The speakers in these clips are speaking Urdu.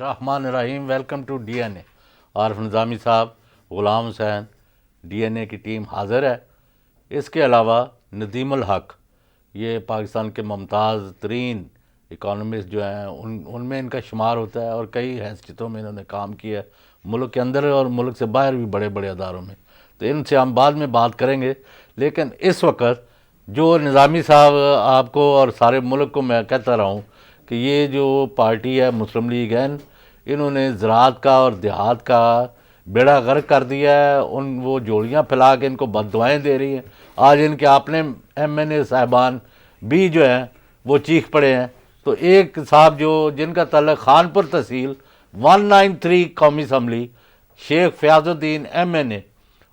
الرحمن الرحیم. ویلکم ٹو ڈی این اے. عارف نظامی صاحب, غلام حسین, ڈی این اے کی ٹیم حاضر ہے. اس کے علاوہ ندیم الحق, یہ پاکستان کے ممتاز ترین اکانومسٹ جو ہیں ان میں ان کا شمار ہوتا ہے, اور کئی حیثیتوں میں انہوں نے کام کیا ہے, ملک کے اندر اور ملک سے باہر بھی بڑے بڑے اداروں میں. تو ان سے ہم بعد میں بات کریں گے. لیکن اس وقت جو نظامی صاحب آپ کو اور سارے ملک کو میں کہتا رہا ہوں کہ یہ جو پارٹی ہے مسلم لیگ این, انہوں نے زراعت کا اور دیہات کا بیڑا غرق کر دیا ہے. وہ جوڑیاں پھیلا کے ان کو بد دعائیں دے رہی ہیں. آج ان کے اپنے ایم این اے صاحبان بھی جو ہیں وہ چیخ پڑے ہیں. تو ایک صاحب جن کا تعلق خانپور تحصیل 193 قومی اسمبلی, شیخ فیاض الدین ایم این اے,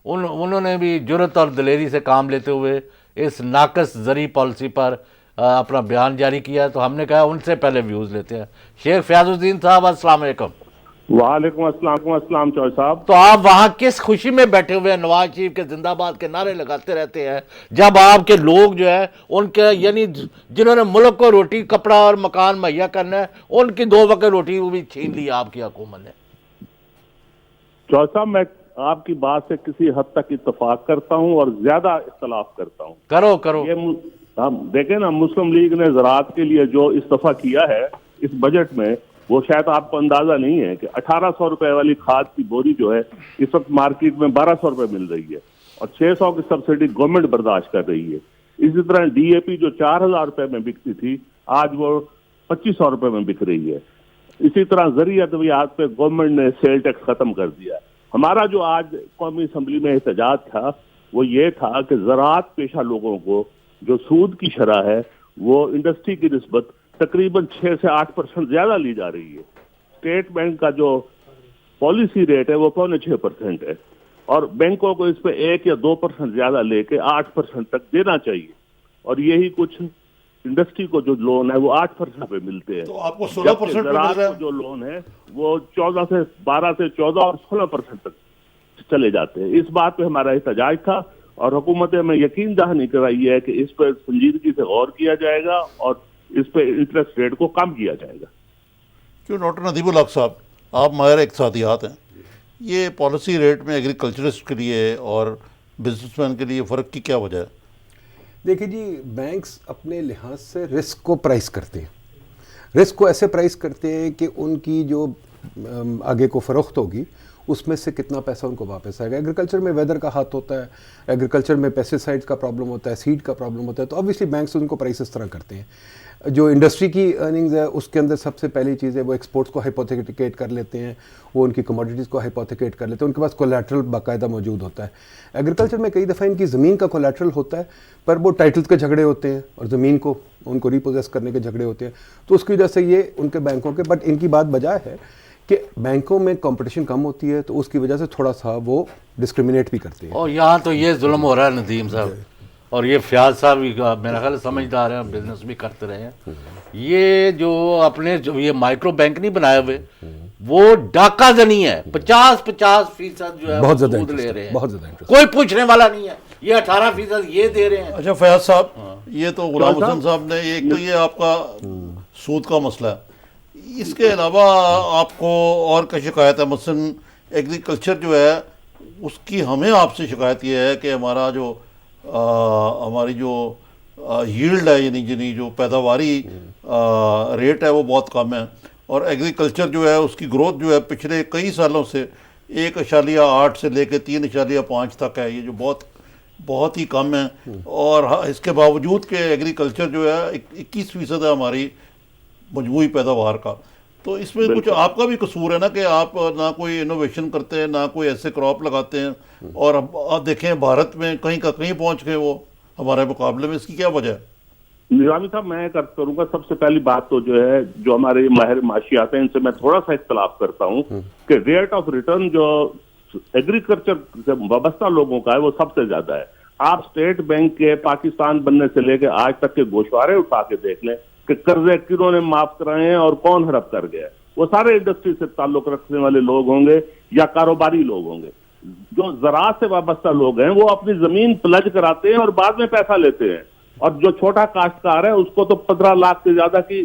انہوں نے بھی جرت اور دلیری سے کام لیتے ہوئے اس ناقص زرعی پالیسی پر اپنا بیان جاری کیا. تو ہم نے کہا ان سے پہلے ویوز لیتے ہیں. شیخ فیاض الدین صاحب السلام علیکم. وعلیکم السلام چوہے صاحب. تو آپ وہاں کس خوشی میں بیٹھے ہوئے ہیں نواز شریف کے زندہ باد کے نعرے لگاتے رہتے ہیں, جب آپ کے لوگ جو ہے ان کے یعنی جنہوں نے ملک کو روٹی کپڑا اور مکان مہیا کرنا ہے, ان کی 2 وقت روٹی وہ بھی چھین لی آپ کی حکومت نے. چوہے صاحب, میں آپ کی بات سے کسی حد تک اتفاق کرتا ہوں اور زیادہ اختلاف کرتا ہوں. کرو. ہم دیکھیں نا, مسلم لیگ نے زراعت کے لیے جو استعفیٰ کیا ہے اس بجٹ میں, وہ شاید آپ کو اندازہ نہیں ہے کہ 1800 روپے والی کھاد کی بوری جو ہے اس وقت مارکیٹ میں 1200 روپے مل رہی ہے, اور 600 کی سبسڈی گورنمنٹ برداشت کر رہی ہے. اسی طرح ڈی اے پی جو 4000 روپے میں بکتی تھی آج وہ 2500 روپے میں بک رہی ہے. اسی طرح زرعی ادویات پہ گورنمنٹ نے سیل ٹیکس ختم کر دیا. ہمارا جو آج قومی اسمبلی میں احتجاج تھا وہ یہ تھا کہ زراعت پیشہ لوگوں کو جو سود کی شرح ہے وہ انڈسٹری کی نسبت تقریباً 6 سے 8% زیادہ لی جا رہی ہے. اسٹیٹ بینک کا جو پالیسی ریٹ ہے وہ 0.6% ہے, اور بینکوں کو اس پہ 1 یا 2% زیادہ لے کے 8% تک دینا چاہیے, اور یہی کچھ انڈسٹری کو جو لون ہے وہ 8% پہ ملتے ہیں. تو آپ کو 16% زراعت کو جو لون ہے وہ 12 سے 14 اور 16% تک چلے جاتے ہیں. اس بات پہ ہمارا احتجاج تھا, اور حکومت میں یقین دہانی کرائی ہے کہ اس پہ سنجیدگی سے غور کیا جائے گا اور اس پہ انٹرسٹ ریٹ کو کم کیا جائے گا. کیوں ڈاکٹر ندیم الحق صاحب, آپ ماہر اقتصادیات ہیں, یہ پالیسی ریٹ میں ایگریکلچرسٹ کے لیے اور بزنس مین کے لیے فرق کی کیا وجہ ہے؟ دیکھیں جی, بینکس اپنے لحاظ سے رسک کو پرائز کرتے ہیں. رسک کو ایسے پرائز کرتے ہیں کہ ان کی جو آگے کو فروخت ہوگی اس میں سے کتنا پیسہ ان کو واپس آئے گا. ایگریکلچر میں ویدر کا ہاتھ ہوتا ہے, ایگریکلچر میں پیسٹیسائڈز کا پرابلم ہوتا ہے, سیڈ کا پرابلم ہوتا ہے, تو obviously بینکس ان کو پرائس اس طرح کرتے ہیں. جو انڈسٹری کی ارننگز ہے اس کے اندر سب سے پہلی چیز ہے وہ ایکسپورٹس کو ہائپوتھیکیٹ کر لیتے ہیں, وہ ان کی کموڈیٹیز کو ہائپوتھیکیٹ کر لیتے ہیں, ان کے پاس کولیٹرل باقاعدہ موجود ہوتا ہے. ایگریکلچر میں کئی دفعہ ان کی زمین کا کولیٹرل ہوتا ہے, پر وہ ٹائٹلز کے جھگڑے ہوتے ہیں اور زمین کو ان کو ریپوزیس کرنے کے جھگڑے ہوتے ہیں, تو اس کی وجہ سے یہ ان کے بینکوں کے, بٹ ان کی بات بجائے ہے کہ بینکوں میں کمپٹیشن کم ہوتی ہے تو اس کی وجہ سے تھوڑا سا وہ ڈسکریمنیٹ بھی کرتے ہیں. اور یہاں تو یہ ظلم ہو رہا ہے ندیم صاحب, اور یہ فیاض صاحب بھی میرا خیال سمجھدار ہیں, بزنس بھی کرتے رہے ہیں. یہ جو اپنے جو یہ مائکرو بینک نہیں بنائے ہوئے, وہ ڈاکہ زنی ہے. 50% جو ہے سود لے رہے ہیں, بہت زیادہ کوئی پوچھنے والا نہیں ہے. یہ 18% یہ دے رہے ہیں. اچھا فیاض صاحب, یہ تو غلام حسن صاحب نے ایک تو یہ آپ کا سود کا مسئلہ ہے, اس کے علاوہ آپ کو اور کیا شکایت ہے؟ مثلاً ایگریکلچر جو ہے اس کی ہمیں آپ سے شکایت یہ ہے کہ ہماری جو ییلڈ ہے, یعنی جو پیداواری ریٹ ہے وہ بہت کم ہے, اور ایگریکلچر جو ہے اس کی گروتھ جو ہے پچھلے کئی سالوں سے 1.8 سے لے کے 3.5 تک ہے, یہ جو بہت ہی کم ہے. اور اس کے باوجود کہ ایگریکلچر جو ہے 21% ہے ہماری مجموعی پیداوار کا. تو اس میں کچھ آپ کا بھی قصور ہے نا کہ آپ نہ کوئی انوویشن کرتے ہیں, نہ کوئی ایسے کراپ لگاتے ہیں, اور آپ دیکھیں بھارت میں کہیں کا کہیں پہنچ گئے وہ ہمارے مقابلے میں. اس کی کیا وجہ ہے؟ نظامی صاحب, میں کروں گا سب سے پہلی بات تو جو ہے جو ہمارے ماہر معاشیات ہیں ان سے میں تھوڑا سا اختلاف کرتا ہوں کہ ریٹ آف ریٹرن جو ایگریکلچر سے وابستہ لوگوں کا ہے وہ سب سے زیادہ ہے. آپ اسٹیٹ بینک کے پاکستان بننے سے لے کے آج تک کے گوشوارے اٹھا کے دیکھ لیں کہ قرضے کنہوں نے معاف کرائے ہیں اور کون ہڑپ کر گیا. وہ سارے انڈسٹری سے تعلق رکھنے والے لوگ ہوں گے یا کاروباری لوگ ہوں گے. جو زراعت سے وابستہ لوگ ہیں وہ اپنی زمین پلج کراتے ہیں اور بعد میں پیسہ لیتے ہیں, اور جو چھوٹا کاشتکار ہے اس کو تو 15 لاکھ سے زیادہ کی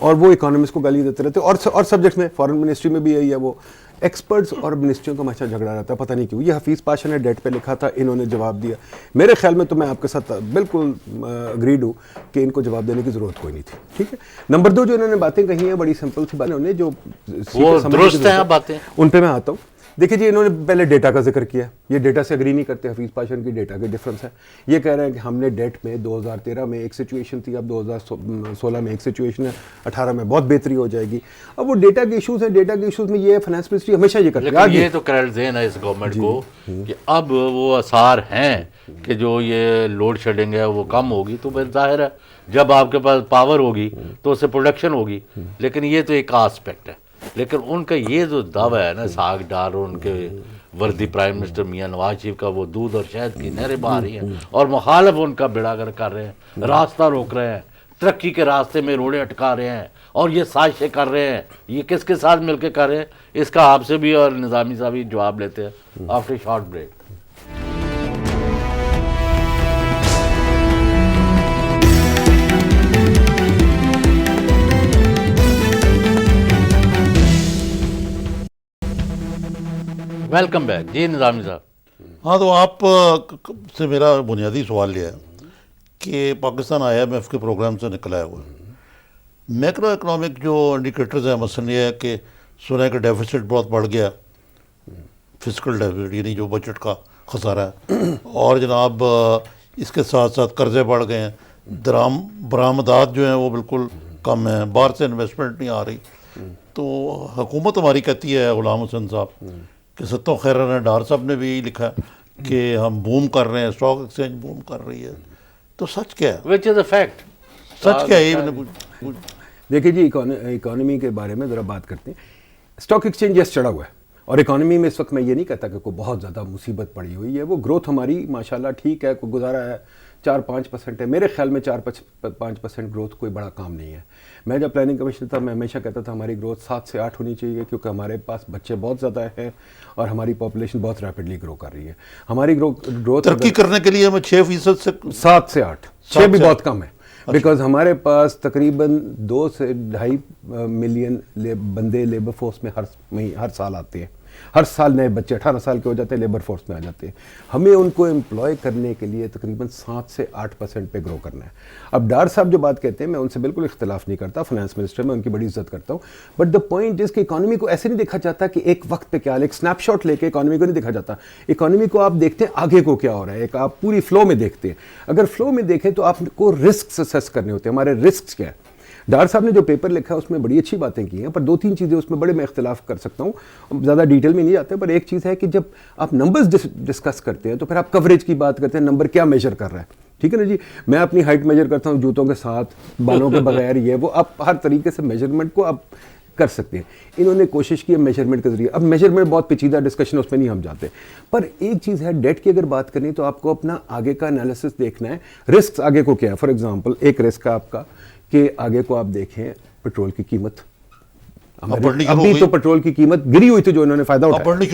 اور وہ اکانومسٹ کو گالی دیتے رہتے ہیں. اور سبجیکٹ میں فارن منسٹری میں بھی یہی ہے, وہ ایکسپرٹس اور منسٹریوں کا ہمیشہ جھگڑا رہتا ہے, پتہ نہیں کیوں. یہ حفیظ پاشا نے ڈیٹ پہ لکھا تھا, انہوں نے جواب دیا. میرے خیال میں تو میں آپ کے ساتھ بالکل اگریڈ ہوں کہ ان کو جواب دینے کی ضرورت کوئی نہیں تھی. ٹھیک ہے. نمبر 2 جو انہوں نے باتیں کہی ہیں بڑی سمپل سی باتیں, انہوں نے جو وہ درست ہیں باتیں, ان پہ میں آتا ہوں. دیکھیں جی, انہوں نے پہلے ڈیٹا کا ذکر کیا. یہ ڈیٹا سے اگری نہیں کرتے حفیظ پاشا, کی ڈیٹا کے ڈفرینس ہے. یہ کہہ رہے ہیں کہ ہم نے ڈیٹ میں 2013 میں ایک سچویشن تھی, اب 2016 میں ایک سچویشن ہے, 18 میں بہت بہتری ہو جائے گی. اب وہ ڈیٹا کے ایشوز ہیں, ڈیٹا کے ایشوز میں یہ فائنانس منسٹری ہمیشہ یہ کرتی ہے. یہ تو کریڈٹ ذہن ہے اس گورنمنٹ کو کہ اب وہ آثار ہیں کہ جو یہ لوڈ شیڈنگ ہے وہ کم ہوگی, تو پھر ظاہر ہے جب آپ کے پاس پاور ہوگی تو اس سے پروڈکشن ہوگی. لیکن یہ تو ایک آسپیکٹ ہے. لیکن ان کا یہ جو دعویٰ ہے نا, ساگ ڈار ان کے وردی پرائم منسٹر میاں نواز شریف کا, وہ دودھ اور شہد کی نہریں بہا رہی ہیں اور مخالف ان کا بیڑا گر کر رہے ہیں, راستہ روک رہے ہیں, ترقی کے راستے میں روڑے اٹکا رہے ہیں اور یہ سازشیں کر رہے ہیں. یہ کس کے ساتھ مل کے کر رہے ہیں, اس کا آپ سے بھی اور نظامی صاحب بھی جواب لیتے ہیں after short break. Welcome back. جی نظامی صاحب. ہاں, تو آپ سے میرا بنیادی سوال یہ ہے کہ پاکستان IMF کے پروگرام سے نکل آیا ہوا ہے. میکرو اکنامک جو انڈیکیٹرز ہیں, مثلا یہ ہے کہ سنا ہے کہ ڈیفیسٹ بہت بڑھ گیا, فسکل ڈیفیسٹ یعنی جو بجٹ کا خسارہ ہے, اور جناب اس کے ساتھ ساتھ قرضے بڑھ گئے ہیں, برآمدات جو ہیں وہ بالکل کم ہیں, باہر سے انویسٹمنٹ نہیں آ رہی. تو حکومت ہماری کہتی ہے, غلام حسن صاحب کہ ستو خیرہ نے, ڈار صاحب نے بھی یہی لکھا کہ ہم بوم کر رہے ہیں, اسٹاک ایکسچینج بوم کر رہی ہے. تو سچ کیا ہے, وچ از اے فیکٹ, سچ کیا ہے یہ میں نے دیکھیے جی, اکانومی کے بارے میں ذرا بات کرتے ہیں. اسٹاک ایکسچینج یس چڑھا ہوا ہے, اور اکانومی میں اس وقت میں یہ نہیں کہتا کہ کوئی بہت زیادہ مصیبت پڑی ہوئی ہے. وہ گروتھ ہماری ماشاءاللہ ٹھیک ہے, کوئی گزارا ہے 4-5% ہے. میرے خیال میں 4-5% گروتھ کوئی بڑا کام نہیں ہے. میں جب پلاننگ کمیشن تھا, میں ہمیشہ کہتا تھا ہماری گروتھ 7 سے 8 ہونی چاہیے, کیونکہ ہمارے پاس بچے بہت زیادہ ہیں اور ہماری پاپولیشن بہت ریپڈلی گرو کر رہی ہے. ہماری گروتھ ترقی کرنے کے لیے ہمیں 6% سے 7 سے 8, 6 بھی بہت کم ہے, بیکاز ہمارے پاس تقریباً 2 سے 2.5 ملین بندے لیبر فورس میں ہر سال آتے ہیں. ہر سال نئے بچے 18 سال کے ہو جاتے ہیں, لیبر فورس میں آ جاتے ہیں. ہمیں ان کو امپلوائے کرنے کے لیے تقریباً 7 سے 8% پہ گرو کرنا ہے. اب ڈار صاحب جو بات کہتے ہیں, میں ان سے بالکل اختلاف نہیں کرتا, فائنانس منسٹر میں ان کی بڑی عزت کرتا ہوں. بٹ دا پوائنٹ از کہ اکانومی کو ایسے نہیں دیکھا جاتا کہ ایک وقت پہ کیا, ایک اسنیپ شاٹ لے کے اکانومی کو نہیں دیکھا جاتا. اکانومی کو آپ دیکھتے ہیں آگے کو کیا ہو رہا ہے, ایک آپ پوری فلو میں دیکھتے ہیں. اگر فلو میں دیکھیں تو آپ کو رسک اسیس کرنے ہوتے ہیں. ہمارے رسک کیا ہے؟ ڈار صاحب نے جو پیپر لکھا ہے اس میں بڑی اچھی باتیں کی ہیں, پر 2-3 چیزیں اس میں بڑے میں اختلاف کر سکتا ہوں, زیادہ ڈیٹیل میں نہیں جاتے. پر ایک چیز ہے کہ جب آپ نمبرز ڈسکس کرتے ہیں تو پھر آپ کوریج کی بات کرتے ہیں, نمبر کیا میجر کر رہا ہے. ٹھیک ہے نا جی, میں اپنی ہائٹ میجر کرتا ہوں جوتوں کے ساتھ, بالوں کے بغیر, یہ وہ آپ ہر طریقے سے میجرمنٹ کو آپ کر سکتے ہیں. انہوں نے کوشش کی ہے میجرمنٹ کے ذریعے. اب میجرمنٹ بہت پیچیدہ ڈسکشن, اس میں نہیں ہم جاتے. پر ایک چیز ہے, ڈیٹ کی اگر بات کریں تو آپ کو اپنا آگے کا انالیسس دیکھنا ہے, رسک آگے کو کیا ہے. فار ایگزامپل ایک رسک ہے آپ کا کہ آگے کو آپ دیکھیں پیٹرول کی قیمت, ابھی تو پیٹرول کی قیمت گری ہوئی تھی جو انہوں نے فائدہ اٹھایا, اب بڑھنی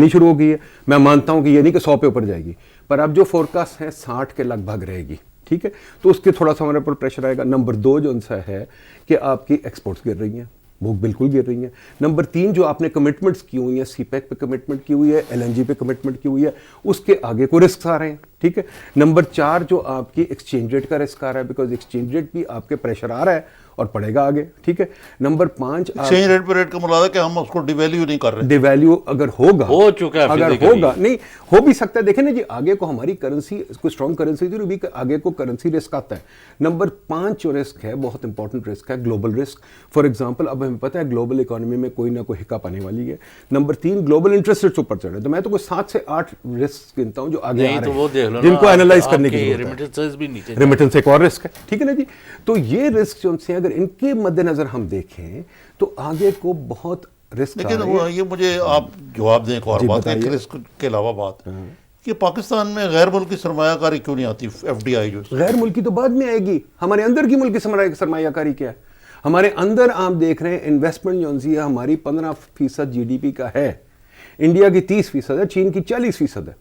شروع ہو گئی ہے. میں مانتا ہوں کہ یہ نہیں کہ 100 پہ اوپر جائے گی, پر اب جو فورکاسٹ ہے 60 کے لگ بھگ رہے گی. ٹھیک ہے, تو اس کے تھوڑا سا ہمارے اوپر پریشر آئے گا. نمبر 2 جو ان سے ہے کہ آپ کی ایکسپورٹس گر رہی ہیں, وہ بالکل گر رہی ہیں. نمبر 3 جو آپ نے کمٹمنٹس کی ہوئی ہیں, سی پیک پہ کمٹمنٹ کی ہوئی ہے, LNG پہ کمٹمنٹ کی ہوئی ہے, اس کے آگے کو رسک آ رہے ہیں. ٹھیک ہے. نمبر 4 جو آپ کی ایکسچینج ریٹ کا رسک آ رہا ہے, بیکاز ایکسچینج ریٹ بھی آپ کے پریشر آ رہا ہے اور پڑے گا آگے. ٹھیک ہے. نمبر 5 ایکسچینج ریٹ پہ ریٹ کا مراد ہے کہ ہم اس کو ڈیویلیو نہیں کر رہے. ڈیویلیو اگر ہوگا, ہو چکا ہے, اگر ہوگا نہیں ہو بھی سکتا ہے. دیکھیں نا جی, آگے کو ہماری کرنسی کوئی اسٹرانگ کرنسی تھی, بھی آگے کو کرنسی رسک آتا ہے. نمبر 5 جو رسک ہے, بہت انپورٹنٹ رسک ہے, گلوبل رسک. فار ایگزامپل اب ہمیں پتہ ہے گلوبل اکانومی میں کوئی نہ کوئی ہکاپ آنے والی ہے. نمبر 3 گلوبل انٹرسٹ ریٹس اوپر چڑھ رہے ہیں. تو میں تو کوئی 7 سے 8 رسک گنتا ہوں جو آگے آ رہے ہیں, جن کو اینالائز کرنے کی ضرورت ہے. ریمیٹنس ایک اور رسک ہے. ٹھیک ہے نا جی. تو یہ رسک جو سے اگر ان کے مد نظر ہم دیکھیں تو آگے کو بہت رسک. لیکن یہ مجھے آپ جواب دیں ایک اور بات, ایک رسک کے علاوہ بات کہ پاکستان میں غیر ملکی سرمایہ کاری کیوں نہیں آتی, FDI جو غیر ملکی تو بعد میں آئے گی. ہمارے اندر کی ملکی سرمایہ کاری کیا ہے؟ ہمارے اندر آپ دیکھ رہے ہیں انویسٹمنٹ جو ہے ہماری 15% GDP کا ہے, انڈیا کی 30% ہے, چین کی 40% ہے.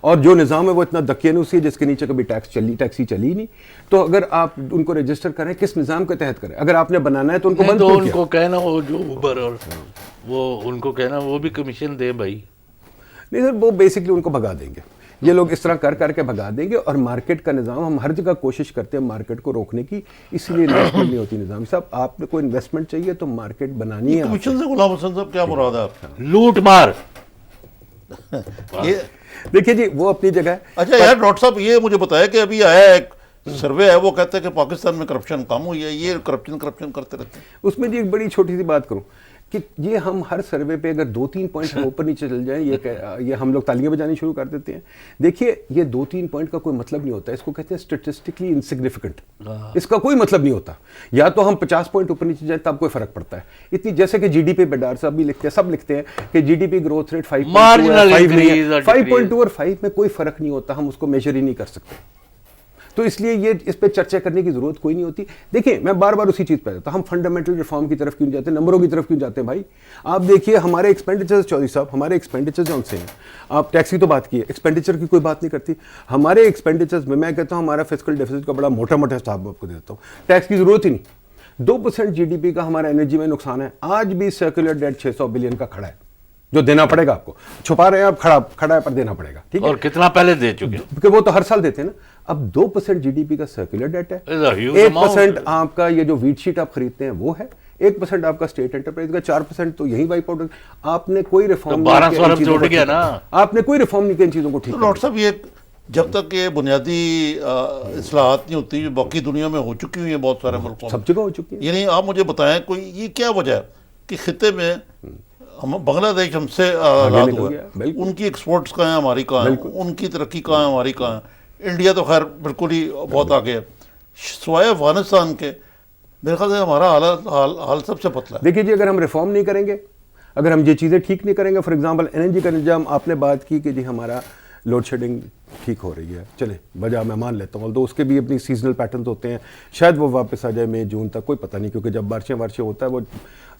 اور جو نظام ہے وہ اتنا دقیانوسی ہے جس کے نیچے کبھی ٹیکسی چلی ہی نہیں. تو اگر آپ ان کو رجسٹر کریں کس نظام کے تحت کریں؟ اگر آپ نے بنانا ہے تو ان کو بند تو کیوں ان کیا؟ کو کہنا وہ جو اوبر اور وہ ان کو کہنا وہ بھی کمیشن دے بھائی. نہیں سر، وہ بیسکلی ان کو بھگا دیں گے. یہ لوگ اس طرح کر کے بھگا دیں گے. اور مارکیٹ کا نظام ہم ہر جگہ کوشش کرتے ہیں مارکیٹ کو روکنے کی، اسی لیے انویسٹمنٹ نہیں ہوتی. نظام صاحب آپ نے کوئی انویسٹمنٹ چاہیے تو مارکیٹ بنانی ہے. کمیشن سے غلام حسن صاحب کیا مراد ہے آپ کا؟ لوٹ مار. یہ دیکھیے جی وہ اپنی جگہ ہے. اچھا یار ڈاکٹر صاحب یہ مجھے بتایا کہ ابھی آیا ہے ایک سروے ہے، وہ کہتے ہیں کہ پاکستان میں کرپشن کم ہوئی ہے. یہ کرپشن کرتے رہتے ہیں. اس میں جی ایک بڑی چھوٹی سی بات کروں کہ یہ ہم ہر سروے پہ اگر 2-3 پوائنٹ اوپر نیچے چل جائیں یہ ہم لوگ تالیاں بجانی شروع کر دیتے ہیں. دیکھیے یہ 2-3 پوائنٹ کا کوئی مطلب نہیں ہوتا. اس کو کہتے ہیں اسٹیٹسٹکلی انسگنیفیکنٹ. اس کا کوئی مطلب نہیں ہوتا. یا تو ہم 50 پوائنٹ اوپر نیچے جائیں تب کوئی فرق پڑتا ہے. اتنی جیسے کہ جی ڈی پی بیڈار صاحب بھی لکھتے ہیں، سب لکھتے ہیں کہ G D P growth rate 5.2 اور 5 میں کوئی فرق نہیں ہوتا. ہم اس کو میجر ہی نہیں کر سکتے. تو اس لیے یہ اس پہ چرچا کرنے کی ضرورت کوئی نہیں ہوتی. دیکھیں میں بار بار اسی چیز پہ جاتا ہوں، ہم فنڈامنٹل ریفارم کی طرف کیوں جاتے ہیں، نمبروں کی طرف کیوں جاتے ہیں بھائی؟ آپ دیکھیے ہمارے ایکسپینڈیچر، چودھری صاحب ہمارے ایکسپینڈیچر جو سے ہیں، آپ ٹیکس کی تو بات کی ہے، ایکسپینڈیچر کی کوئی بات نہیں کرتی. ہمارے ایکسپینڈیچرز میں کہتا ہوں ہمارا فسکل ڈیفیسٹ کا بڑا موٹا حساب آپ کو دیتا ہوں. ٹیکس کی ضرورت ہی نہیں. 2% جی ڈی پی کا ہمارا انرجی میں نقصان ہے. آج بھی سرکولر ڈیٹ 600 بلین کا کھڑا ہے جو دینا پڑے گا. آپ کو چھپا رہے ہیں آپ، کھڑا ہے پر دینا پڑے گا. ٹھیک ہے، اور کتنا پہلے دے چکے ہیں؟ کیونکہ وہ تو ہر سال دیتے ہیں نا. اب 2% جی ڈی پی کا سرکولر ڈیٹ ہے، It's a huge 1% amount. آپ کا یہ جو ویٹ شیٹ آپ خریدتے ہیں وہ ہے، 1% آپ کا اسٹیٹ انٹرپرائز کا، 4% تو یہی وائپ آؤٹ. آپ نے کوئی ریفارم 1200 ارب سے اٹھ گیا نا. آپ نے کوئی ریفارم نہیں کیا ان چیزوں کو ٹھیک. ڈاکٹر صاحب یہ جب تک یہ بنیادی اصلاحات نہیں ہوتی جو باقی دنیا میں ہو چکی ہوئی ہیں بہت سارے ملکوں میں، سب جگہ ہو چکی ہے. یعنی آپ مجھے بتائیں کوئی یہ کیا وجہ ہے کہ خطے میں ہم بنگلہ دیش ہم سے آزاد نکل ہوا گیا، ہے، بالکل. ان کی ایکسپورٹس کہاں ہیں ہماری کہاں ہیں، ان کی ترقی کہاں ہے ہماری کہاں ہے. انڈیا تو خیر بالکل ہی بہت آگے ہے. سوائے افغانستان کے میرے خیال سے ہمارا حال سب سے پتلا ہے. دیکھیے جی اگر ہم ریفارم نہیں کریں گے، اگر ہم یہ چیزیں ٹھیک نہیں کریں گے، فار ایگزامپل انرجی کا نظام آپ نے بات کی کہ جی ہمارا لوڈ شیڈنگ ٹھیک ہو رہی ہے، چلے بجا میں مان لیتا ہوں، تو اس کے بھی اپنی سیزنل پیٹرنز ہوتے ہیں، شاید وہ واپس آ جائے مئی جون تک، کوئی پتہ نہیں، کیونکہ جب بارشیں ہوتا ہے وہ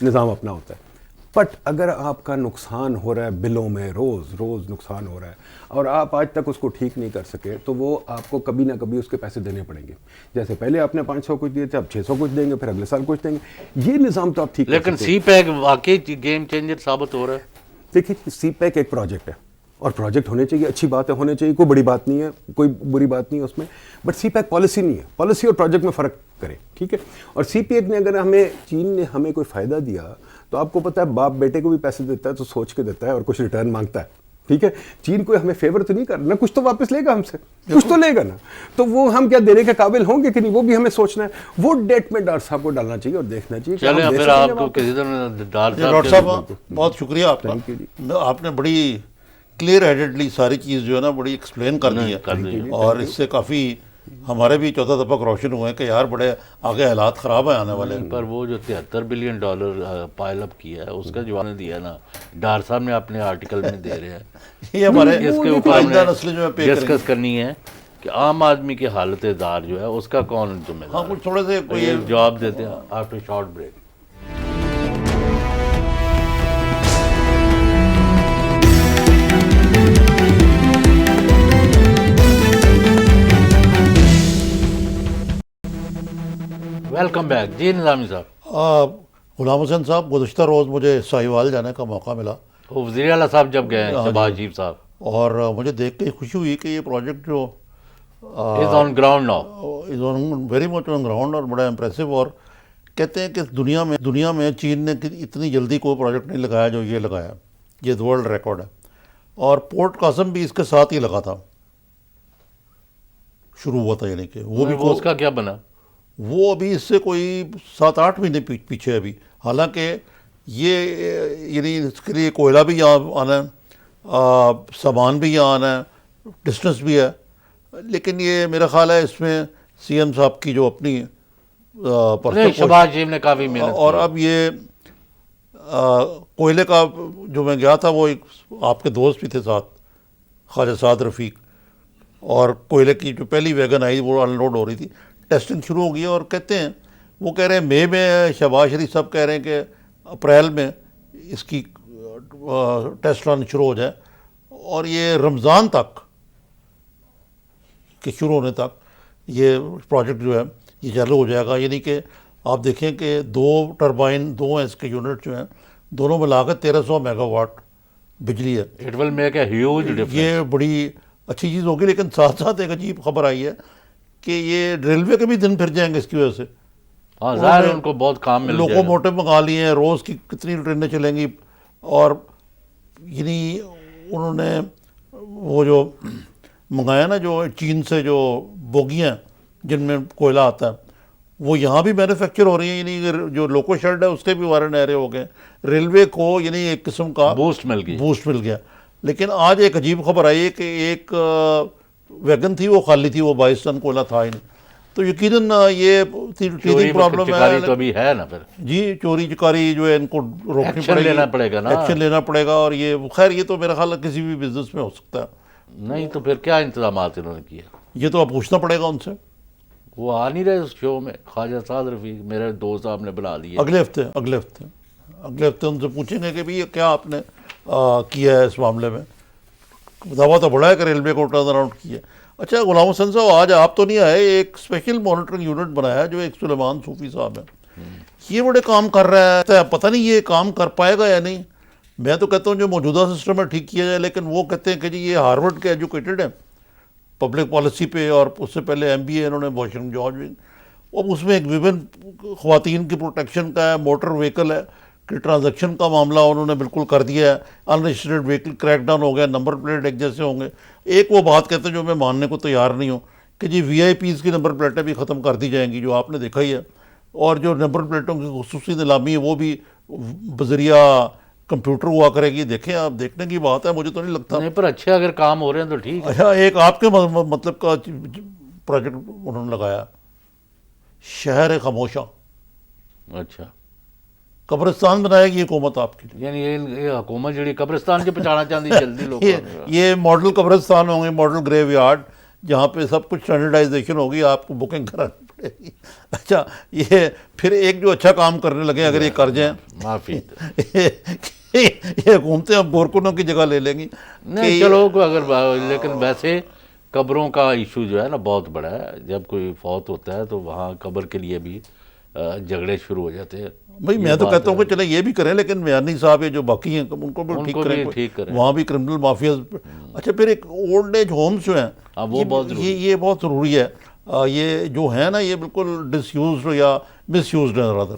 نظام اپنا ہوتا ہے. بٹ اگر آپ کا نقصان ہو رہا ہے بلوں میں، روز نقصان ہو رہا ہے اور آپ آج تک اس کو ٹھیک نہیں کر سکے، تو وہ آپ کو کبھی نہ کبھی اس کے پیسے دینے پڑیں گے. جیسے پہلے آپ نے 500 کچھ دیے تھے، اب 600 کچھ دیں گے، پھر اگلے سال کچھ دیں گے. یہ نظام تو آپ ٹھیک کر لیکن سکتے سی پیک واقعی گیم چینجر ثابت ہو رہا ہے. دیکھیے سی پیک ایک پروجیکٹ ہے اور پروجیکٹ ہونے چاہیے، اچھی بات ہے، ہونے چاہیے، کوئی بڑی بات نہیں ہے، کوئی بری بات نہیں ہے اس میں. بٹ سی پیک پالیسی نہیں ہے. پالیسی اور پروجیکٹ میں فرق کریں، ٹھیک ہے. اور سی پیک نے اگر چین نے ہمیں کوئی فائدہ دیا تو آپ کو پتہ ہے باپ بیٹے کو بھی پیسے دیتا ہے تو سوچ کے دیتا ہے اور کچھ ریٹرن مانگتا ہے. ٹھیک ہے، چین کوئی ہمیں فیور تو نہیں کر رہا، کچھ تو واپس لے گا ہم سے، کچھ تو لے گا نا. تو وہ ہم کیا دینے کے قابل ہوں گے کہ نہیں، وہ بھی ہمیں سوچنا ہے. وہ ڈیٹ میں ڈاکٹر صاحب کو ڈالنا چاہیے اور دیکھنا چاہیے کہ چلیں ہم دے پھر سکیں آپ گے کو واپس. کسی دن ڈاکٹر صاحب بہت شکریہ آپ Thank you جی. کا. آپ نے بڑی کلیئر ہیڈڈلی ساری چیز جو ہے نا بڑی ایکسپلین کر دی ہے، اور اس سے کافی ہمارے بھی چوتھا دپک روشن ہوئے کہ یار بڑے آگے حالات خراب ہیں آنے والے. پر وہ جو $73 بلین پائل اپ کیا ہے اس کا جواب نے دیا نا ڈار صاحب نے اپنے آرٹیکل میں دے رہے ہیں. یہ ہمارے اس کے اوپر آئندہ نسلیں جو ہے پے کریں گی. ڈسکس کرنی ہے کہ عام آدمی کی حالت دار جو ہے اس کا کون ذمہ ہاں دار کچھ تھوڑے سے ہے. کوئی یہ جواب دیتے ہیں after short break. Welcome back. جی نظامی صاحب، غلام حسن صاحب گزشتہ روز مجھے ساہیوال جانے کا موقع ملا، وہ وزیر اعلیٰ صاحب جب گئے شہباز شریف صاحب، اور مجھے دیکھ کے خوشی ہوئی کہ یہ پروجیکٹ جو is on ground now, is on very much on ground اور بڑا امپریسو. اور کہتے ہیں کہ دنیا میں چین نے اتنی جلدی کوئی پروجیکٹ نہیں لگایا جو یہ لگایا، یہ ورلڈ ریکارڈ ہے. اور پورٹ قاسم بھی اس کے ساتھ ہی لگا تھا، شروع ہوا تھا، یعنی کہ وہ بھی اس کا کیا بنا؟ وہ ابھی اس سے کوئی 7-8 مہینے پیچھے ابھی. حالانکہ یہ یعنی اس کے لیے کوئلہ بھی یہاں آنا ہے، سامان بھی یہاں آنا ہے، ڈسٹنس بھی ہے. لیکن یہ میرا خیال ہے اس میں سی ایم صاحب کی جو اپنی شہباز شریف نے کافی محنت اور اب یہ کوئلے کا جو میں گیا تھا وہ ایک آپ کے دوست بھی تھے ساتھ، خواجہ سعد رفیق، اور کوئلے کی جو پہلی ویگن آئی وہ ان لوڈ ہو رہی تھی، ٹیسٹنگ شروع ہو گئی. اور کہتے ہیں وہ کہہ رہے ہیں مئی میں، شہباز شریف صاحب کہہ رہے ہیں کہ اپریل میں اس کی ٹیسٹ رن شروع ہو جائے، اور یہ رمضان تک کے شروع ہونے تک یہ پروجیکٹ جو ہے یہ چالو ہو جائے گا. یعنی کہ آپ دیکھیں کہ 2 ٹربائن 2 اس کے یونٹ جو ہیں دونوں ملا کر 1300 میگا واٹ بجلی ہے. It will make a huge difference. یہ بڑی اچھی چیز ہوگی. لیکن ساتھ ساتھ ایک عجیب خبر آئی ہے کہ یہ ریلوے کے بھی دن پھر جائیں گے اس کی وجہ سے. ہاں ظاہر ان کو بہت کام مل جائے گا. لوکو موٹو منگا لیے ہیں, روز کی کتنی ٹرینیں چلیں گی. اور یعنی انہوں نے وہ جو منگایا نا جو چین سے جو بوگیاں جن میں کوئلہ آتا ہے وہ یہاں بھی مینوفیکچر ہو رہی ہیں. یعنی جو لوکو شیڈ ہے اس کے بھی وارے نہرے ہو گئے. ریلوے کو یعنی ایک قسم کا بوسٹ مل گیا. لیکن آج ایک عجیب خبر آئی ہے کہ ایک ویگن تھی وہ خالی تھی, وہ 22 ٹن کوئلہ تھا ہی نہیں. تو یقیناً یہ چوری پرابلم چکاری ہے. تو بھی ہے نا. پھر جی چوری چکاری جو ہے ان کو روکنی ایکشن پڑے گی, لینا پڑے گا نا. ایکشن لینا پڑے گا. اور یہ خیر یہ تو میرا خیال ہے کسی بھی بزنس میں ہو سکتا ہے. نہیں تو پھر کیا انتظامات انہوں نے کیا؟ یہ تو اب پوچھنا پڑے گا ان سے. وہ آ نہیں رہے اس شو میں. خواجہ سعد رفیق میرے دوست صاحب نے بلا لیے. اگلے ہفتے ان سے پوچھیں گے کہ یہ کیا آپ نے کیا ہے اس معاملے میں. دعویٰ تو بڑا ہے کہ ریلوے کو ٹرن اراؤنڈ کیا. اچھا غلام حسن صاحب آج آپ تو نہیں آئے, ایک اسپیشل مانیٹرنگ یونٹ بنایا ہے جو ایک سلیمان صوفی صاحب ہے. یہ بڑے کام کر رہا ہے. پتہ نہیں یہ کام کر پائے گا یا نہیں. میں تو کہتا ہوں جو موجودہ سسٹم ہے ٹھیک کیا جائے. لیکن وہ کہتے ہیں کہ جی یہ ہارورڈ کے ایجوکیٹڈ ہیں پبلک پالیسی پہ, اور اس سے پہلے MBA انہوں نے واشنگٹن جارج میں. اب اس میں ایک ویمن خواتین کی پروٹیکشن کا ہے, موٹر وہیکل ہے کہ ٹرانزیکشن کا معاملہ انہوں نے بالکل کر دیا ہے. ان رجسٹرڈ وہیکل کریک ڈاؤن ہو گیا, نمبر پلیٹ ایک جیسے ہوں گے. ایک وہ بات کہتے ہیں جو میں ماننے کو تیار نہیں ہوں کہ جی VIPs کی نمبر پلیٹیں بھی ختم کر دی جائیں گی, جو آپ نے دیکھا ہی ہے. اور جو نمبر پلیٹوں کی خصوصی نیلامی ہے وہ بھی بذریعہ کمپیوٹر ہوا کرے گی. دیکھیں آپ, دیکھنے کی بات ہے, مجھے تو نہیں لگتا. نہیں پر اچھے اگر کام ہو رہے ہیں تو ٹھیک ہے. اچھا ایک آپ کے مطلب کا پروجیکٹ انہوں نے لگایا, شہر خاموشاں. اچھا قبرستان بنائے گی حکومت آپ کی. یعنی یہ حکومت جڑی قبرستان کے پہچانا چاہتی جلدی لوگ. یہ ماڈل قبرستان ہوں گے, ماڈل گریو یارڈ, جہاں پہ سب کچھ اسٹینڈرڈائزیشن ہوگی, آپ کو بکنگ کرانی پڑے گی. اچھا یہ پھر ایک جو اچھا کام کرنے لگے اگر یہ کر جائیں, معافی یہ حکومتیں اب گورکنوں کی جگہ لے لیں گی. نہیں چلو اگر, لیکن ویسے قبروں کا ایشو جو ہے نا بہت بڑا ہے. جب کوئی فوت ہوتا ہے تو وہاں قبر کے لیے بھی جھگڑے شروع ہو جاتے ہیں. بھائی میں تو کہتا ہوں کہ چلے یہ بھی کریں, لیکن میانی صاحب یہ جو باقی ہیں ان کو بھی ٹھیک کریں. وہاں بھی کرمنل مافیاز. اچھا پھر ایک اولڈ ایج ہومز جو ہیں یہ بہت ضروری ہے. یہ جو ہیں نا یہ بالکل ڈس یوزڈ یا مس یوزڈ ہیں رادر.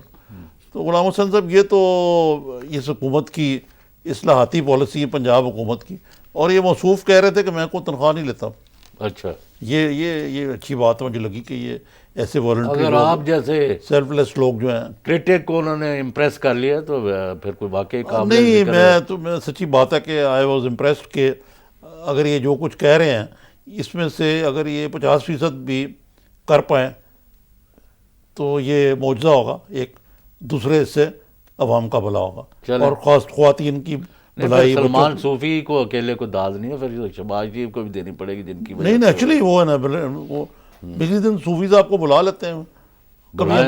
تو غلام حسن صاحب یہ تو اس حکومت کی اصلاحاتی پالیسی ہے پنجاب حکومت کی, اور یہ موصوف کہہ رہے تھے کہ میں کوئی تنخواہ نہیں لیتا. اچھا یہ اچھی بات مجھے لگی کہ یہ ایسے اگر آپ جیسے سیلف لیس لوگ جو ہیں کرٹک کو انہوں نے امپریس کر لیا تو پھر کوئی واقعی کام نہیں. میں سچی بات ہے کہ آئی واز امپریسڈ کہ اگر یہ جو کچھ کہہ رہے ہیں اس میں سے اگر یہ 50% بھی کر پائیں تو یہ معجزہ ہوگا. ایک دوسرے سے عوام کا بھلا ہوگا, اور خاص خواتین کی بھلائی. سلمان صوفی کو اکیلے کو داد نہیں ہے, پھر شہباز شریف کو بھی دینی پڑے گی جن کی نہیں ایکچولی وہ ہے نا وہ پچھلے دن صوفی صاحب کو بلا لیتے ہیں کبھی,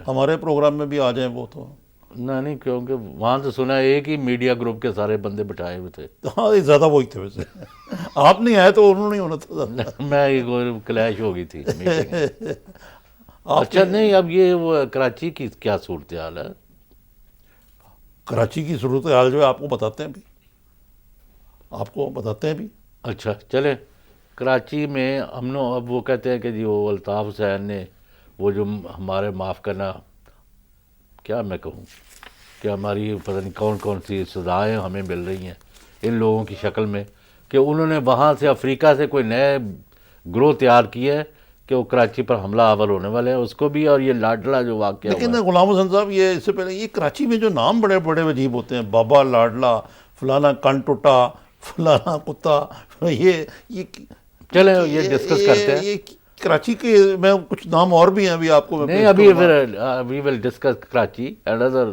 ہمارے پروگرام میں بھی آ جائیں وہ. تو نہیں کیونکہ وہاں تو سنا ایک ہی میڈیا گروپ کے سارے بندے بٹھائے ہوئے تھے. ہاں زیادہ وہی تھے ویسے. آپ نہیں آئے تو انہوں نے ہونا تھا. میں کلیش ہو گئی تھی. اچھا نہیں اب یہ وہ کراچی کی کیا صورتحال ہے؟ کراچی کی صورتحال جو ہے آپ کو بتاتے ہیں بھی. اچھا چلے کراچی میں اب وہ کہتے ہیں کہ جی وہ الطاف حسین نے وہ جو ہمارے معاف کرنا کیا میں کہوں کہ ہماری پتہ نہیں کون کون سی سزائیں ہمیں مل رہی ہیں ان لوگوں کی شکل میں, کہ انہوں نے وہاں سے افریقہ سے کوئی نئے گروہ تیار کیا ہے کہ وہ کراچی پر حملہ آور ہونے والے ہیں اس کو بھی. اور یہ لاڈلا جو واقعہ لیکن غلام حسن صاحب یہ اس سے پہلے یہ کراچی میں جو نام بڑے بڑے عجیب ہوتے ہیں, بابا لاڈلا, فلانا کن ٹوٹا, فلانا کتا, یہ چلیں یہ ڈسکس کرتے ہیں. کراچی کے میں کچھ نام اور بھی ہیں ابھی آپ کو نہیں ابھی we will discuss Karachi and other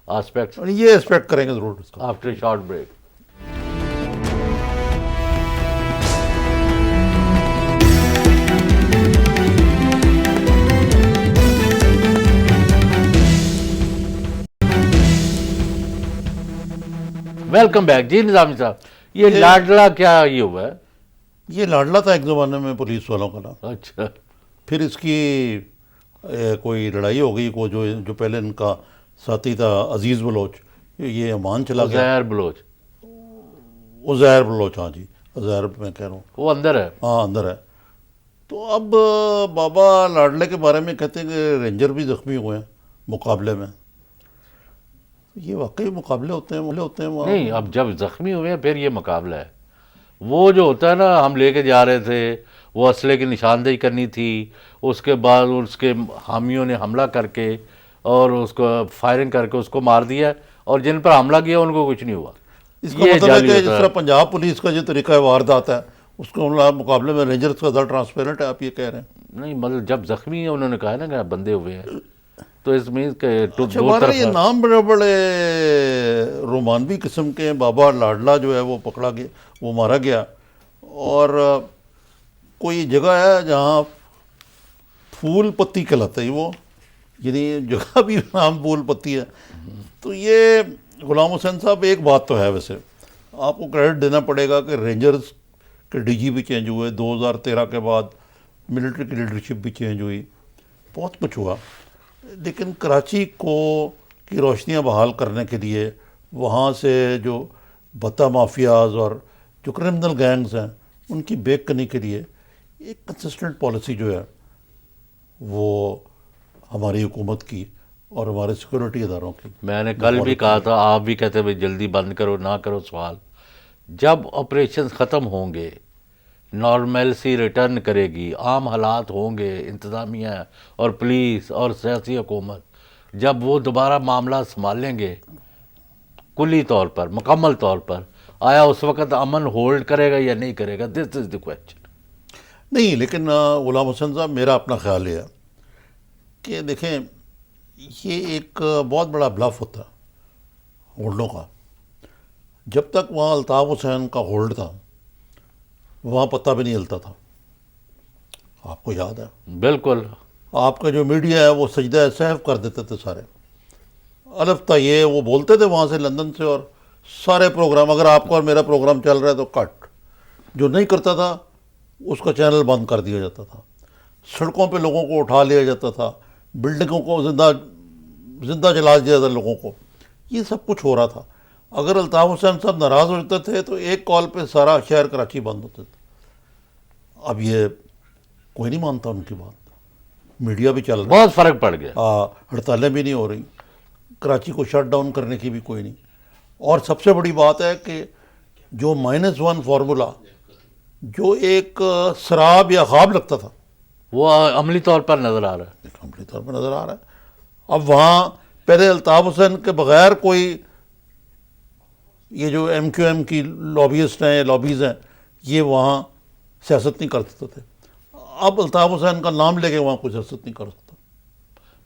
aspects. یہ ایسپیکٹ کریں گے ضرور after short break. Welcome back. جی نظامی صاحب یہ لاڈلا کیا یہ ہوا ہے؟ یہ لاڈلا تھا ایک زمانے میں پولیس والوں کا نام. اچھا. پھر اس کی کوئی لڑائی ہو گئی, کو جو پہلے ان کا ساتھی تھا عزیز بلوچ, یہ عمان چلا گیا. عزیر بلوچ. عزیر بلوچ, ہاں جی عزیر میں کہہ رہا ہوں. وہ اندر ہے. ہاں اندر ہے. تو اب بابا لاڈلے کے بارے میں کہتے ہیں کہ رینجر بھی زخمی ہوئے ہیں مقابلے میں. یہ واقعی مقابلے ہوتے ہیں وہاں. نہیں, اب جب زخمی ہوئے ہیں پھر یہ مقابلہ ہے. وہ جو ہوتا ہے نا, ہم لے کے جا رہے تھے, وہ اسلحے کی نشاندہی کرنی تھی, اس کے بعد اس کے حامیوں نے حملہ کر کے اور اس کو فائرنگ کر کے اس کو مار دیا, اور جن پر حملہ کیا ان کو کچھ نہیں ہوا. اس کا مطلب ہے کہ جس طرح پنجاب پولیس کا جو طریقہ واردات ہے اس کو مقابلے میں رینجرز کا زیادہ ٹرانسپیرنٹ ہے, آپ یہ کہہ رہے ہیں؟ نہیں, مطلب جب زخمی ہیں انہوں نے کہا نا کہ بندے ہوئے ہیں, تو اس مینس کہ اچھا, ہمارے یہ نام بڑے بڑے رومانوی قسم کے ہیں. بابا لاڈلا جو ہے وہ پکڑا گیا, وہ مارا گیا, اور کوئی جگہ ہے جہاں پھول پتی کہلاتا ہے وہ, یعنی جگہ بھی نام پھول پتی ہے. تو یہ غلام حسین صاحب, ایک بات تو ہے ویسے آپ کو کریڈٹ دینا پڑے گا کہ رینجرز کے ڈی جی بھی چینج ہوئے 2013 کے بعد, ملٹری کی لیڈرشپ بھی چینج ہوئی, بہت کچھ ہوا. لیکن کراچی کی روشنیاں بحال کرنے کے لیے وہاں سے جو بتا مافیاز اور جو کرمنل گینگز ہیں ان کی بیک کرنے کے لیے ایک کنسسٹنٹ پالیسی جو ہے وہ ہماری حکومت کی اور ہمارے سیکورٹی اداروں کی. میں نے کل بھی کہا تھا, آپ بھی کہتے ہیں جلدی بند کرو, نہ کرو سوال. جب آپریشن ختم ہوں گے, نارملسی ریٹرن کرے گی, عام حالات ہوں گے, انتظامیہ اور پولیس اور سیاسی حکومت جب وہ دوبارہ معاملہ سنبھالیں گے کلی طور پر, مکمل طور پر, آیا اس وقت امن ہولڈ کرے گا یا نہیں کرے گا؟ دس از دی کویسچن. نہیں, لیکن غلام حسین صاحب میرا اپنا خیال یہ ہے کہ دیکھیں یہ ایک بہت بڑا بلف ہوتا ہے ہولڈوں کا. جب تک وہاں الطاف حسین کا ہولڈ تھا وہاں پتہ بھی نہیں ہلتا تھا, آپ کو یاد ہے؟ بالکل. آپ کا جو میڈیا ہے وہ سجدہ سہو کر دیتے تھے سارے. الف تھا یہ, وہ بولتے تھے وہاں سے لندن سے, اور سارے پروگرام, اگر آپ کا اور میرا پروگرام چل رہا ہے تو کٹ, جو نہیں کرتا تھا اس کا چینل بند کر دیا جاتا تھا. سڑکوں پہ لوگوں کو اٹھا لیا جاتا تھا, بلڈنگوں کو زندہ جلا دیا جاتا لوگوں کو. یہ سب کچھ ہو رہا تھا. اگر الطاف حسین صاحب ناراض ہو جاتے تھے تو ایک کال پہ سارا شہر کراچی بند ہوتے تھے. اب یہ کوئی نہیں مانتا ان کی بات, میڈیا بھی چل رہا, بہت فرق پڑ گیا. ہڑتالیں بھی نہیں ہو رہی, کراچی کو شٹ ڈاؤن کرنے کی بھی کوئی نہیں. اور سب سے بڑی بات ہے کہ جو -1 فارمولا جو ایک سراب یا خواب لگتا تھا وہ عملی طور پر نظر آ رہا ہے. عملی طور پر نظر آ رہا ہے. اب وہاں پہلے الطاف حسین کے بغیر کوئی, یہ جو ایم کیو ایم کی لابیسٹ ہیں, لابیز ہیں, یہ وہاں سیاست نہیں کر سکتے تھے. اب الطاف حسین کا نام لے کے وہاں کوئی سیاست نہیں کر سکتا.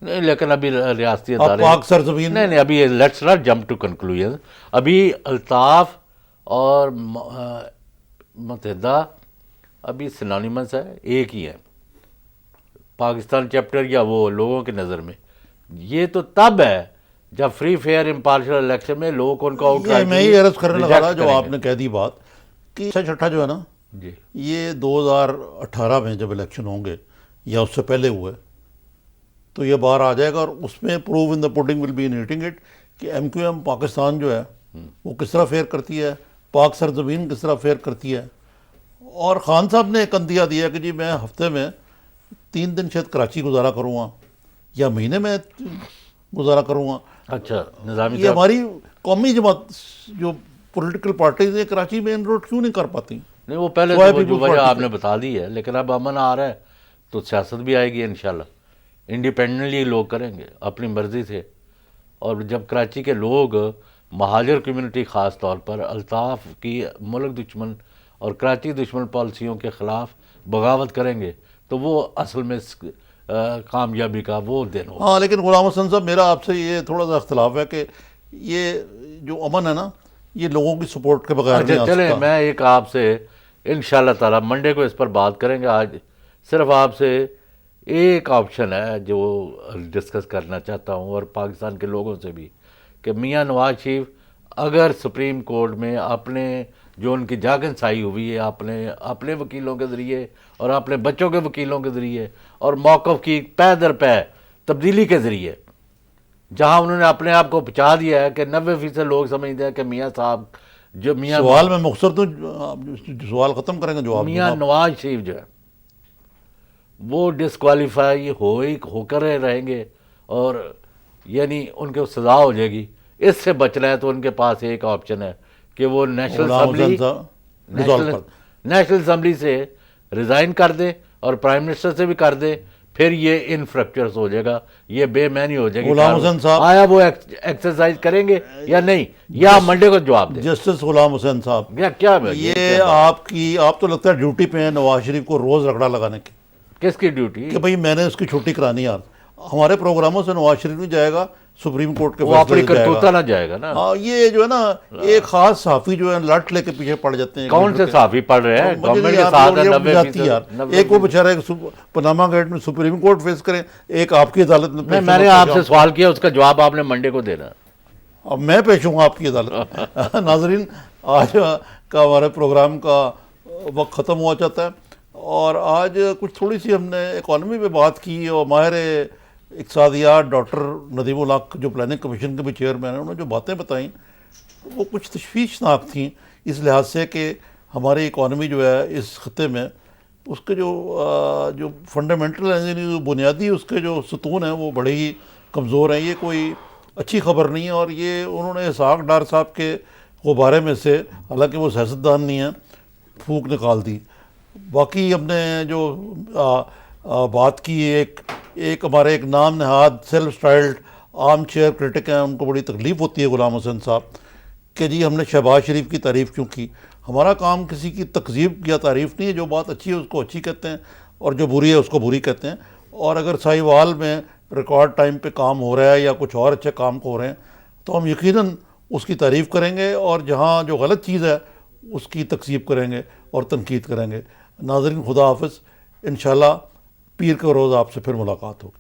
نہیں, لیکن ابھی ریاستی اب ادارے, پاک سرزمین, نہیں ابھی let's not jump to conclusion. ابھی الطاف اور متحدہ ابھی سنونیمس ہے, ایک ہی ہے. پاکستان چیپٹر یا وہ لوگوں کی نظر میں یہ تو تب ہے جب فری فیئر امپارشل الیکشن میں لوگ ان کو آؤٹ کر, میں یہ عرض کرنے لگا تھا جو آپ نے کہہ دی بات کہ چھٹا جو ہے نا, جی یہ 2018 میں جب الیکشن ہوں گے یا اس سے پہلے ہوئے تو یہ باہر آ جائے گا, اور اس میں prove in the pudding will be in eating it کہ ایم کیو ایم پاکستان جو ہے وہ کس طرح فیئر کرتی ہے, پاک سرزمین کس طرح فیئر کرتی ہے. اور خان صاحب نے ایک اندیا دیا کہ جی میں ہفتے میں 3 دن شاید کراچی گزارا کروں گا یا مہینے میں گزارا کروں گا. اچھا, نظامی یہ ہماری قومی جماعت جو پولیٹیکل پارٹیز ہیں کراچی میں ان روڈ کیوں نہیں کر پاتی؟ نہیں, وہ پہلے تو جو وجہ آپ نے بتا دی ہے, لیکن اب امن آ رہا ہے تو سیاست بھی آئے گی انشاءاللہ. انڈیپینڈنٹلی لوگ کریں گے اپنی مرضی سے. اور جب کراچی کے لوگ, مہاجر کمیونٹی خاص طور پر, الطاف کی ملک دشمن اور کراچی دشمن پالیسیوں کے خلاف بغاوت کریں گے تو وہ اصل میں کامیابی کا وہ دن ہوگا. ہاں, لیکن غلام حسن صاحب میرا آپ سے یہ تھوڑا سا اختلاف ہے کہ یہ جو امن ہے نا یہ لوگوں کی سپورٹ کے بغیر نہیں آ سکتا. چلیں, میں ایک آپ سے انشاءاللہ تعالی منڈے کو اس پر بات کریں گے. آج صرف آپ سے ایک آپشن ہے جو ڈسکس کرنا چاہتا ہوں, اور پاکستان کے لوگوں سے بھی, کہ میاں نواز شریف اگر سپریم کورٹ میں اپنے جو ان کی جاگنسائی ہوئی ہے اپنے وکیلوں کے ذریعے اور اپنے بچوں کے وکیلوں کے ذریعے اور موقف کی پے در پے تبدیلی کے ذریعے، جہاں انہوں نے اپنے آپ کو پہنچا دیا ہے کہ 90% لوگ سمجھتے ہیں کہ میاں صاحب جو میاں سوال میں مختصر تو سوال ختم کریں گے جواب میاں نواز شریف جو ہے وہ ڈسکوالیفائی ہو کر رہیں گے، اور یعنی ان کو سزا ہو جائے گی۔ اس سے بچنا ہے تو ان کے پاس ایک آپشن ہے کہ وہ نیشنل اسمبلی سے ریزائن کر دیں اور پرائم منسٹر سے بھی کر دیں، پھر یہ انفریکچرس ہو جائے گا، یہ بے معنی ہو جائے گی۔ غلام حسین صاحب آیا وہ ایکسرسائز کریں گے یا نہیں، یا منڈے کو جواب دیں۔ جسٹس غلام حسین صاحب، کیا یہ آپ تو لگتا ہے ڈیوٹی پہ ہیں نواز شریف کو روز رگڑا لگانے کی، کس کی ڈیوٹی؟ کہ بھئی میں نے اس کی چھٹی کرانی ہے۔ ہمارے پروگراموں سے نواز شریف نہیں جائے گا، سپریم کورٹ کے وہ اپنی فیصلے سے کرتوتا نہ جائے گا نا۔ ہاں، یہ جو ہے نا ایک خاص صحافی جو ہے لٹ لے کے پیچھے پڑ جاتے ہیں۔ کون سے صحافی پڑھ رہے ہیں؟ گورنمنٹ کے ساتھ ہے 90%۔ ایک وہ بیچارہ پناما گیٹ میں سپریم کورٹ فیس کریں، ایک آپ کی عدالت میں میں نے آپ سے سوال کیا، اس کا جواب آپ نے منڈے کو دینا۔ اب میں پیش ہوں آپ کی عدالت۔ ناظرین، آج کا ہمارے پروگرام کا وقت ختم ہوا چاہتا ہے، اور آج کچھ تھوڑی سی ہم نے اکانومی پہ بات کی، اور ماہر اقتصادیات ڈاکٹر ندیم الحق جو پلاننگ کمیشن کے بھی چیئرمین ہیں، انہوں نے جو باتیں بتائیں وہ کچھ تشویشناک تھیں، اس لحاظ سے کہ ہماری اکانومی جو ہے اس خطے میں اس کے جو فنڈامنٹل ہیں، یعنی بنیادی اس کے جو ستون ہیں وہ بڑے ہی کمزور ہیں۔ یہ کوئی اچھی خبر نہیں ہے، اور یہ انہوں نے اسحاق ڈار صاحب کے غبارے میں سے، حالانکہ وہ سیاستدان نہیں ہیں، پھونک نکال دی۔ باقی ہم نے جو بات کی، ایک ہمارے ایک نام نہاد سیلف سٹائلڈ عام چیئر کرٹک ہیں، ان کو بڑی تکلیف ہوتی ہے غلام حسین صاحب کہ جی ہم نے شہباز شریف کی تعریف کیوں کی۔ ہمارا کام کسی کی تکذیب یا تعریف نہیں ہے، جو بات اچھی ہے اس کو اچھی کہتے ہیں، اور جو بری ہے اس کو بری کہتے ہیں۔ اور اگر ساہیوال میں ریکارڈ ٹائم پہ کام ہو رہا ہے یا کچھ اور اچھے کام ہو رہے ہیں تو ہم یقیناً اس کی تعریف کریں گے، اور جہاں جو غلط چیز ہے اس کی تکذیب کریں گے اور تنقید کریں گے۔ ناظرین، خدا حافظ، انشاءاللہ پیر کے روز آپ سے پھر ملاقات ہوگی۔